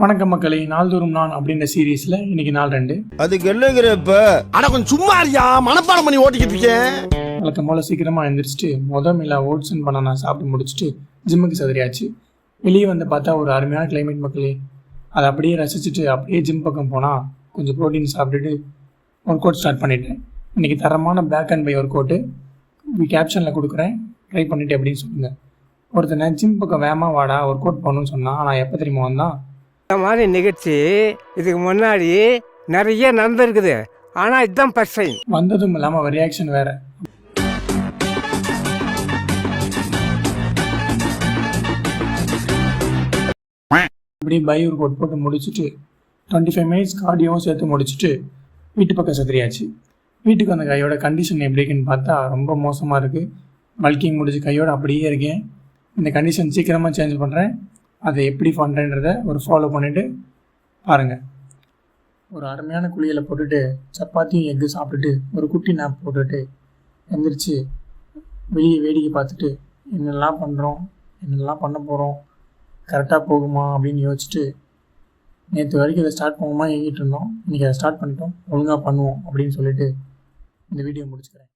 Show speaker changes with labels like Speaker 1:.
Speaker 1: வணக்கம் மக்களே, நாள்தோறும் நான் அப்படின்ற சீரீஸ்ல இன்னைக்கு நாள் 2.
Speaker 2: அதுக்கு என்னங்கிறப்ப அட கொஞ்சம் சும்மா இருக்கியா, மனப்பாடம் பண்ணி ஓட்டிக்கிட்டு இருக்கேன்.
Speaker 1: வழக்கம் போல சீக்கிரமா எழுந்திரிச்சிட்டு மில்ல ஓட்ஸ் அண்ட் பனானா சாப்பிட்டு முடிச்சுட்டு ஜிம்முக்கு சதுரியாச்சு. வெளியே வந்து பார்த்தா ஒரு அருமையான கிளைமேட் மக்களே. அதை அப்படியே ரசிச்சுட்டு அப்படியே ஜிம் பக்கம் போனால் கொஞ்சம் ப்ரோட்டீன் சாப்பிட்டுட்டு ஒர்க் அவுட் ஸ்டார்ட் பண்ணிட்டேன். இன்றைக்கி தரமான back and bi work out கேப்ஷனில் கொடுக்குறேன், ட்ரை பண்ணிவிட்டு அப்படின்னு சொல்லுங்கள். ஒருத்தனை ஜிம் பக்கம் வேகமாக வாடா ஒர்க் அவுட் பண்ணணும்னு சொன்னால் ஆனால் எப்போ தெரியுமா வந்தான்.
Speaker 3: இந்த மாதிரி நிகழ்ச்சி இதுக்கு முன்னாடி நிறைய நடந்திருக்குது, ஆனால் இதுதான் ஃபர்ஸ்ட் டைம்.
Speaker 1: வந்ததும் இல்லாமல் ஒரு ரியாக்ஷன் வேறு. இப்படி பை ஒர்க் அவுட் போட்டு முடிச்சுட்டு 25 மினிட்ஸ் கார்டியோவும் சேர்த்து முடிச்சுட்டு வீட்டு பக்கம் சதுரியாச்சு. வீட்டுக்கு வந்த கையோட கண்டிஷன் எப்படி இருக்குன்னு பார்த்தா ரொம்ப மோசமாக இருக்குது. பல்கிங் முடிச்சு கையோடு அப்படியே இருக்கேன். இந்த கண்டிஷன் சீக்கிரமாக சேஞ்ச் பண்ணுறேன். அதை எப்படி பண்ணுறேன்றதை ஒரு ஃபாலோ பண்ணிவிட்டு பாருங்கள். ஒரு அருமையான குளியலை போட்டுட்டு சப்பாத்தியும் எக்கு சாப்பிட்டுட்டு ஒரு குட்டி நாப் போட்டுட்டு எந்திரிச்சு வெளியே வேடிக்கை பார்த்துட்டு என்னெல்லாம் பண்ணுறோம், என்னெல்லாம் பண்ண போகிறோம், கரெக்டாக போகுமா அப்படின்னு யோசிச்சுட்டு நேற்று வரைக்கும் இதை ஸ்டார்ட் பண்ணுவோமா எங்கிட்டு இருந்தோம், இன்றைக்கி அதை ஸ்டார்ட் பண்ணிட்டோம், ஒழுங்காக பண்ணுவோம் அப்படின்னு சொல்லிட்டு இந்த வீடியோ முடிச்சுக்கிறேன்.